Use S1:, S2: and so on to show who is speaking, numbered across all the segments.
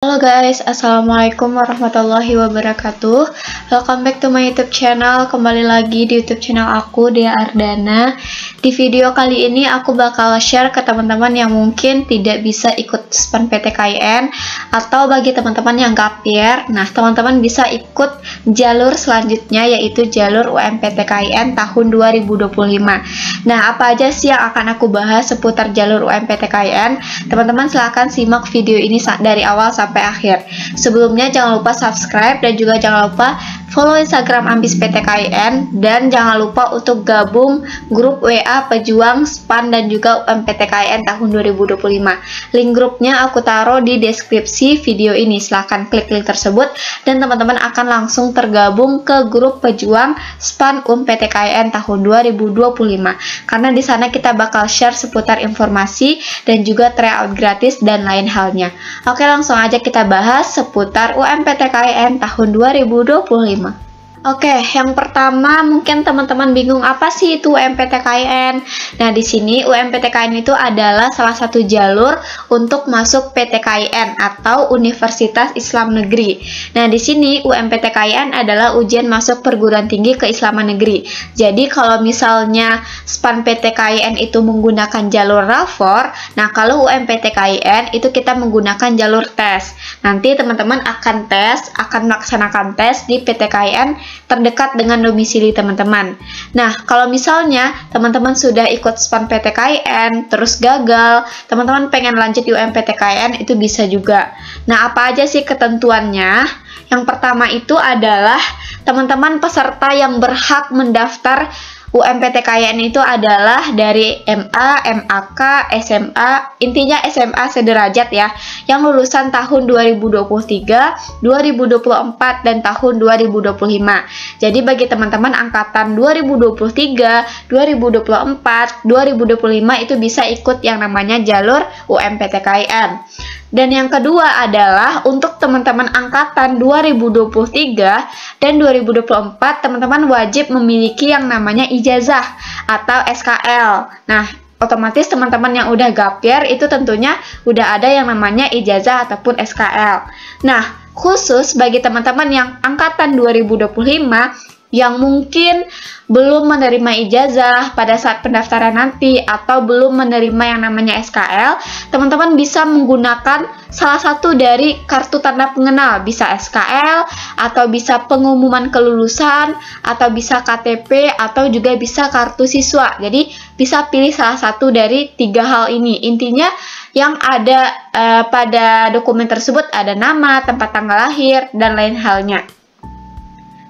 S1: Halo guys, assalamualaikum warahmatullahi wabarakatuh. Welcome back to my YouTube channel. Kembali lagi di YouTube channel aku, Dea Ardana. Di video kali ini aku bakal share ke teman-teman yang mungkin tidak bisa ikut SPAN PTKIN atau bagi teman-teman yang gap year. Nah, teman-teman bisa ikut jalur selanjutnya, yaitu jalur UMPTKIN tahun 2025. Nah, apa aja sih yang akan aku bahas seputar jalur UMPTKIN? Teman-teman silahkan simak video ini dari awal sampai akhir. Sebelumnya jangan lupa subscribe dan juga jangan lupa follow Instagram Ambis PTKIN, dan jangan lupa untuk gabung grup WA Pejuang SPAN dan juga UMPTKIN tahun 2025. Link grupnya aku taruh di deskripsi video ini. Silahkan klik link tersebut dan teman-teman akan langsung tergabung ke grup Pejuang SPAN UMPTKIN tahun 2025. Karena di sana kita bakal share seputar informasi dan juga tryout gratis dan lain halnya. Oke, langsung aja kita bahas seputar UMPTKIN tahun 2025. Oke, yang pertama mungkin teman-teman bingung apa sih itu UMPTKIN. Nah, di sini UMPTKIN itu adalah salah satu jalur untuk masuk PTKIN atau Universitas Islam Negeri. Nah, di sini UMPTKIN adalah ujian masuk perguruan tinggi keislaman negeri. Jadi kalau misalnya SPAN PTKIN itu menggunakan jalur rapor, nah kalau UMPTKIN itu kita menggunakan jalur tes. Nanti teman-teman akan melaksanakan tes di PTKIN terdekat dengan domisili teman-teman. Nah, kalau misalnya teman-teman sudah ikut SPAN PTKIN terus gagal, teman-teman pengen lanjut di UMPTKIN, itu bisa juga. Nah, apa aja sih ketentuannya? Yang pertama itu adalah teman-teman peserta yang berhak mendaftar UMPTKIN itu adalah dari MA, MAK, SMA, intinya SMA sederajat ya, yang lulusan tahun 2023, 2024, dan tahun 2025. Jadi bagi teman-teman angkatan 2023, 2024, 2025 itu bisa ikut yang namanya jalur UMPTKIN. Dan yang kedua adalah untuk teman-teman angkatan 2023 dan 2024, teman-teman wajib memiliki yang namanya ijazah atau SKL. Nah, otomatis teman-teman yang udah gap year itu tentunya udah ada yang namanya ijazah ataupun SKL. Nah, khusus bagi teman-teman yang angkatan 2025 yang mungkin belum menerima ijazah pada saat pendaftaran nanti atau belum menerima yang namanya SKL, teman-teman bisa menggunakan salah satu dari kartu tanda pengenal, bisa SKL atau bisa pengumuman kelulusan atau bisa KTP atau juga bisa kartu siswa. Jadi bisa pilih salah satu dari tiga hal ini. Intinya yang ada pada dokumen tersebut ada nama, tempat tanggal lahir, dan lain halnya.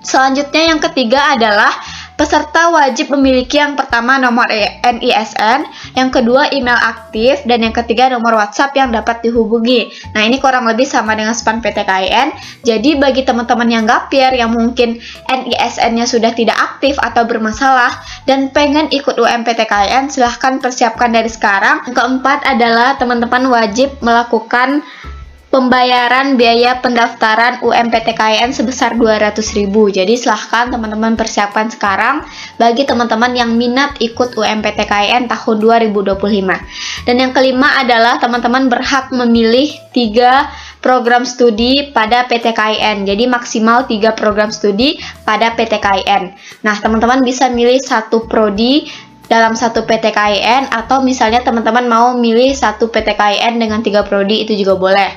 S1: Selanjutnya yang ketiga adalah peserta wajib memiliki yang pertama nomor NISN, yang kedua email aktif, dan yang ketiga nomor WhatsApp yang dapat dihubungi. Nah, ini kurang lebih sama dengan SPAN PTKIN. Jadi bagi teman-teman yang gap year yang mungkin NISN-nya sudah tidak aktif atau bermasalah dan pengen ikut UMPTKIN, silahkan persiapkan dari sekarang. Yang keempat adalah teman-teman wajib melakukan pembayaran biaya pendaftaran UMPTKIN sebesar 200.000. Jadi silahkan teman-teman persiapkan sekarang bagi teman-teman yang minat ikut UMPTKIN tahun 2025. Dan yang kelima adalah teman-teman berhak memilih 3 program studi pada PTKIN. Jadi maksimal 3 program studi pada PTKIN. Nah, teman-teman bisa milih satu prodi dalam satu PTKIN, atau misalnya teman-teman mau milih satu PTKIN dengan 3 prodi, itu juga boleh.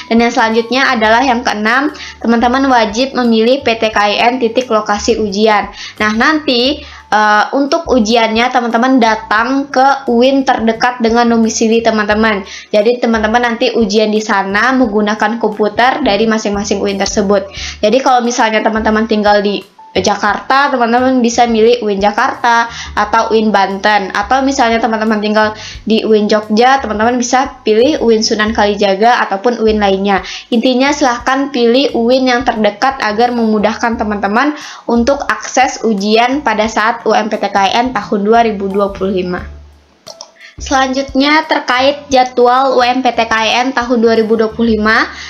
S1: Dan yang selanjutnya adalah yang keenam, teman-teman wajib memilih PTKIN titik lokasi ujian. Nah, nanti untuk ujiannya teman-teman datang ke UIN terdekat dengan domisili teman-teman. Jadi teman-teman nanti ujian di sana menggunakan komputer dari masing-masing UIN tersebut. Jadi kalau misalnya teman-teman tinggal di Jakarta, teman-teman bisa milih UIN Jakarta atau UIN Banten, atau misalnya teman-teman tinggal di UIN Jogja, teman-teman bisa pilih UIN Sunan Kalijaga ataupun UIN lainnya. Intinya silahkan pilih UIN yang terdekat agar memudahkan teman-teman untuk akses ujian pada saat UMPTKIN tahun 2025. Selanjutnya terkait jadwal UMPTKIN tahun 2025,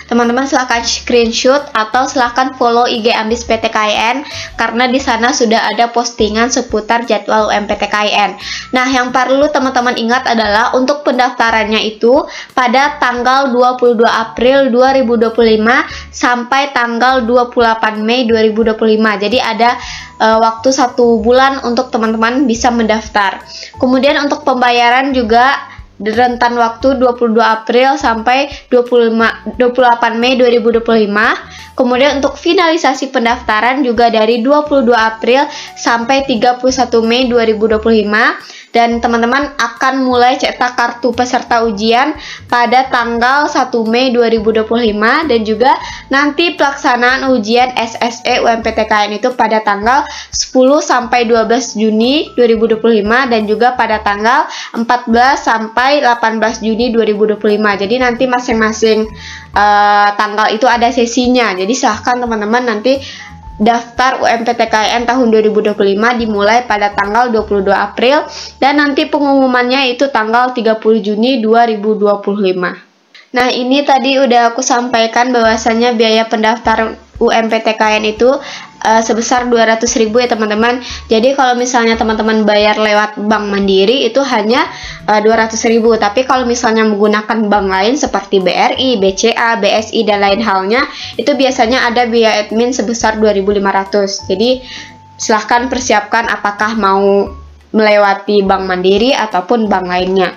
S1: teman-teman silahkan screenshot atau silahkan follow IG Ambis PTKIN karena di sana sudah ada postingan seputar jadwal UMPTKIN. Nah, yang perlu teman-teman ingat adalah untuk pendaftarannya itu pada tanggal 22 April 2025 sampai tanggal 28 Mei 2025. Jadi ada waktu 1 bulan untuk teman-teman bisa mendaftar. Kemudian untuk pembayaran juga rentan waktu 22 April sampai 28 Mei 2025. Kemudian untuk finalisasi pendaftaran juga dari 22 April sampai 31 Mei 2025. Dan teman-teman akan mulai cetak kartu peserta ujian pada tanggal 1 Mei 2025 dan juga nanti pelaksanaan ujian SSE UMPTKIN itu pada tanggal 10 sampai 12 Juni 2025 dan juga pada tanggal 14 sampai 18 Juni 2025. Jadi nanti masing-masing tanggal itu ada sesinya. Jadi silahkan teman-teman nanti daftar UMPTKIN tahun 2025 dimulai pada tanggal 22 April dan nanti pengumumannya itu tanggal 30 Juni 2025. Nah, ini tadi udah aku sampaikan bahwasannya biaya pendaftaran UMPTKIN itu sebesar 200.000 ya teman-teman. Jadi kalau misalnya teman-teman bayar lewat Bank Mandiri itu hanya 200.000. Tapi kalau misalnya menggunakan bank lain seperti BRI, BCA, BSI dan lain halnya, itu biasanya ada biaya admin sebesar 2.500. Jadi silahkan persiapkan apakah mau melewati Bank Mandiri ataupun bank lainnya.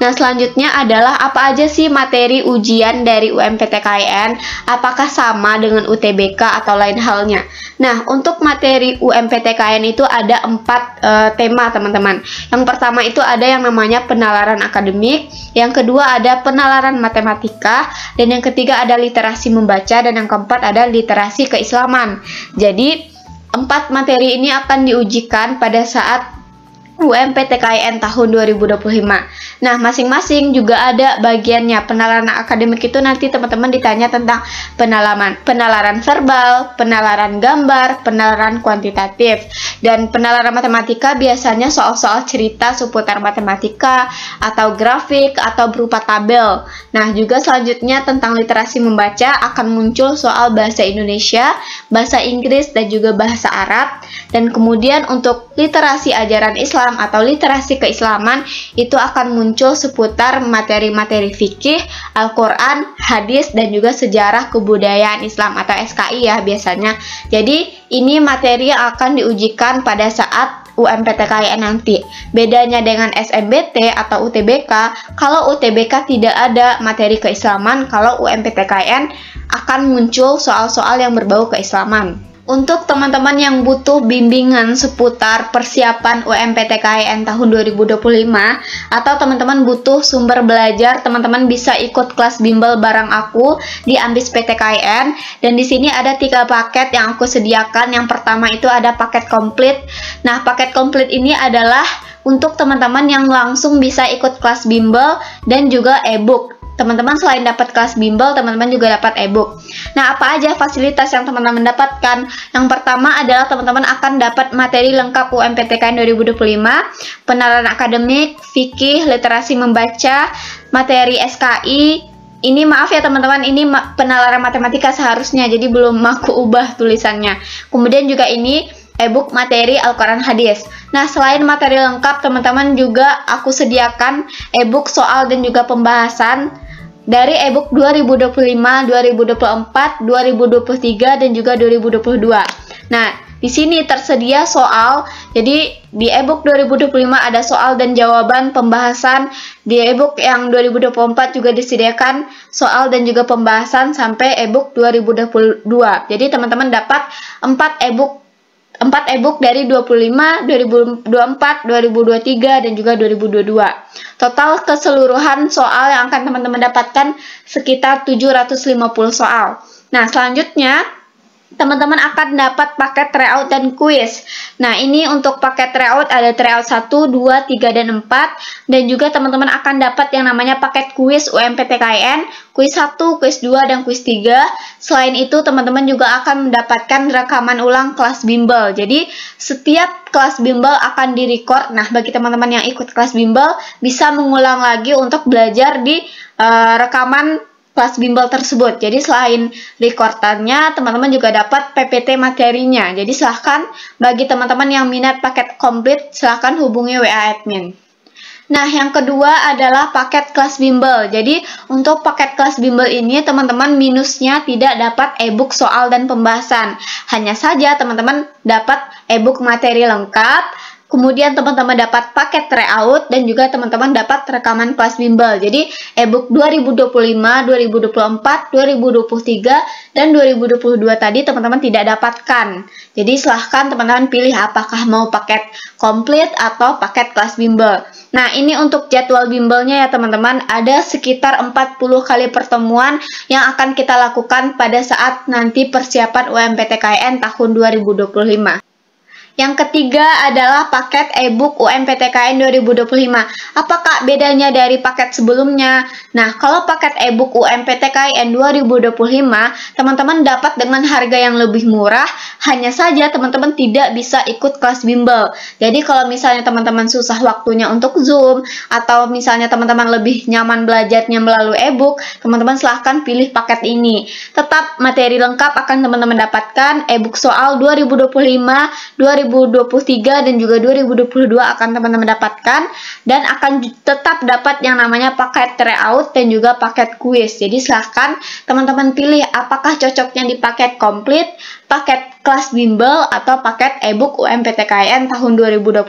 S1: Nah, selanjutnya adalah apa aja sih materi ujian dari UMPTKIN? Apakah sama dengan UTBK atau lain halnya? Nah, untuk materi UMPTKIN itu ada 4 tema, teman-teman. Yang pertama itu ada yang namanya penalaran akademik, yang kedua ada penalaran matematika, dan yang ketiga ada literasi membaca, dan yang keempat ada literasi keislaman. Jadi, 4 materi ini akan diujikan pada saat UMPTKIN tahun 2025. Nah, masing-masing juga ada bagiannya. Penalaran akademik itu nanti teman-teman ditanya tentang penalaran verbal, penalaran gambar, penalaran kuantitatif. Dan penalaran matematika biasanya soal-soal cerita seputar matematika atau grafik atau berupa tabel. Nah, juga selanjutnya tentang literasi membaca akan muncul soal bahasa Indonesia, bahasa Inggris dan juga bahasa Arab. Dan kemudian untuk literasi ajaran Islam atau literasi keislaman itu akan muncul seputar materi-materi fikih, Al-Quran, hadis, dan juga sejarah kebudayaan Islam atau SKI ya biasanya. Jadi ini materi yang akan diujikan pada saat UMPTKIN nanti. Bedanya dengan SNBT atau UTBK, kalau UTBK tidak ada materi keislaman, kalau UMPTKIN akan muncul soal-soal yang berbau keislaman. Untuk teman-teman yang butuh bimbingan seputar persiapan UMPTKIN tahun 2025 atau teman-teman butuh sumber belajar, teman-teman bisa ikut kelas bimbel bareng aku di Ambis PTKIN. Dan di sini ada 3 paket yang aku sediakan. Yang pertama itu ada paket komplit. Nah, paket komplit ini adalah untuk teman-teman yang langsung bisa ikut kelas bimbel dan juga e-book. Teman-teman selain dapat kelas bimbel, teman-teman juga dapat e-book. Nah, apa aja fasilitas yang teman-teman dapatkan? Yang pertama adalah teman-teman akan dapat materi lengkap UMPTKIN 2025, penalaran akademik, fikih, literasi membaca, materi SKI. Ini maaf ya teman-teman, ini penalaran matematika seharusnya, jadi belum aku ubah tulisannya. Kemudian juga ini e-book materi Al-Quran hadis. Nah, selain materi lengkap, teman-teman juga aku sediakan e-book soal dan juga pembahasan dari e-book 2025, 2024, 2023, dan juga 2022. Nah, di sini tersedia soal, jadi di e-book 2025 ada soal dan jawaban pembahasan, di e-book yang 2024 juga disediakan soal dan juga pembahasan sampai e-book 2022. Jadi teman-teman dapat 4 e-book dari 25, 2024, 2023, dan juga 2022. Total keseluruhan soal yang akan teman-teman dapatkan sekitar 750 soal. Nah, selanjutnya teman-teman akan dapat paket tryout dan kuis. Nah, ini untuk paket tryout ada tryout 1, 2, 3, dan 4. Dan juga teman-teman akan dapat yang namanya paket kuis UMPTKIN, kuis 1, kuis 2, dan kuis 3. Selain itu, teman-teman juga akan mendapatkan rekaman ulang kelas bimbel. Jadi, setiap kelas bimbel akan direcord. Nah, bagi teman-teman yang ikut kelas bimbel, bisa mengulang lagi untuk belajar di rekaman kelas bimbel tersebut. Jadi selain recordannya, teman-teman juga dapat PPT materinya. Jadi silahkan bagi teman-teman yang minat paket komplit, silahkan hubungi WA admin. Nah, yang kedua adalah paket kelas bimbel. Jadi untuk paket kelas bimbel ini, teman-teman minusnya tidak dapat e-book soal dan pembahasan. Hanya saja teman-teman dapat e-book materi lengkap, kemudian teman-teman dapat paket tryout, dan juga teman-teman dapat rekaman kelas bimbel. Jadi e-book 2025, 2024, 2023, dan 2022 tadi teman-teman tidak dapatkan. Jadi silahkan teman-teman pilih apakah mau paket komplit atau paket kelas bimbel. Nah, ini untuk jadwal bimbelnya ya teman-teman, ada sekitar 40 kali pertemuan yang akan kita lakukan pada saat nanti persiapan UMPTKIN tahun 2025. Yang ketiga adalah paket e-book UMPTKIN 2025. Apakah bedanya dari paket sebelumnya? Nah, kalau paket e-book UMPTKIN 2025, teman-teman dapat dengan harga yang lebih murah, hanya saja teman-teman tidak bisa ikut kelas bimbel. Jadi kalau misalnya teman-teman susah waktunya untuk Zoom, atau misalnya teman-teman lebih nyaman belajarnya melalui e-book, teman-teman silahkan pilih paket ini. Tetap materi lengkap akan teman-teman dapatkan, e-book soal 2025, 2023, dan juga 2022 akan teman-teman dapatkan, dan akan tetap dapat yang namanya paket tryout dan juga paket kuis. Jadi silahkan teman-teman pilih apakah cocoknya di paket komplit, paket kelas bimbel, atau paket e-book UMPTKIN tahun 2025.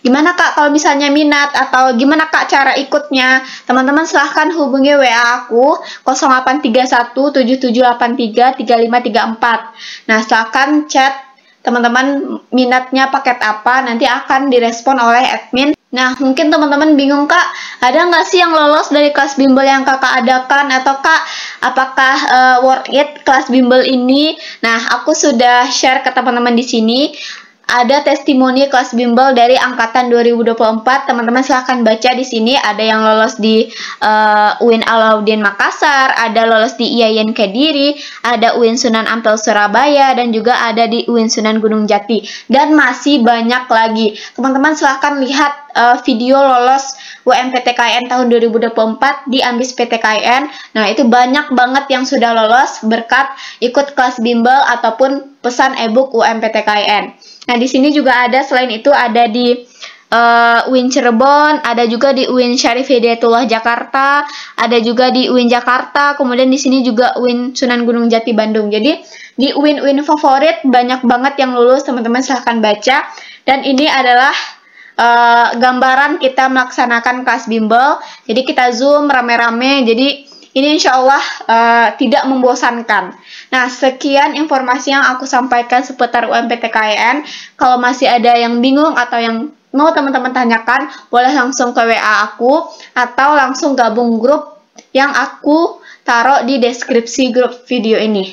S1: Gimana Kak kalau misalnya minat, atau gimana Kak cara ikutnya? Teman-teman silahkan hubungi WA aku 0831 7783 3534. Nah, silahkan chat teman-teman minatnya paket apa, nanti akan direspon oleh admin. Nah, mungkin teman-teman bingung, Kak, ada nggak sih yang lolos dari kelas bimbel yang Kakak adakan? Atau Kak, apakah worth it kelas bimbel ini? Nah, aku sudah share ke teman-teman di sini. Ada testimoni kelas bimbel dari angkatan 2024. Teman-teman silahkan baca di sini. Ada yang lolos di UIN Alauddin Makassar, ada lolos di IAIN Kediri, ada UIN Sunan Ampel Surabaya, dan juga ada di UIN Sunan Gunung Jati. Dan masih banyak lagi. Teman-teman silahkan lihat video lolos UMPTKIN tahun 2024 di Ambis PTKIN. Nah, itu banyak banget yang sudah lolos berkat ikut kelas bimbel ataupun pesan e-book UMPTKIN. Nah, di sini juga ada, selain itu ada di UIN Cirebon, ada juga di UIN Syarif Hidayatullah Jakarta, ada juga di UIN Jakarta, kemudian di sini juga UIN Sunan Gunung Jati Bandung. Jadi di UIN-UIN favorit banyak banget yang lulus, teman-teman silahkan baca. Dan ini adalah gambaran kita melaksanakan kelas bimbel. Jadi kita Zoom rame-rame, jadi ini insya Allah tidak membosankan. Nah, sekian informasi yang aku sampaikan seputar UMPTKIN. Kalau masih ada yang bingung atau yang mau teman-teman tanyakan, boleh langsung ke WA aku, atau langsung gabung grup yang aku taruh di deskripsi grup video ini.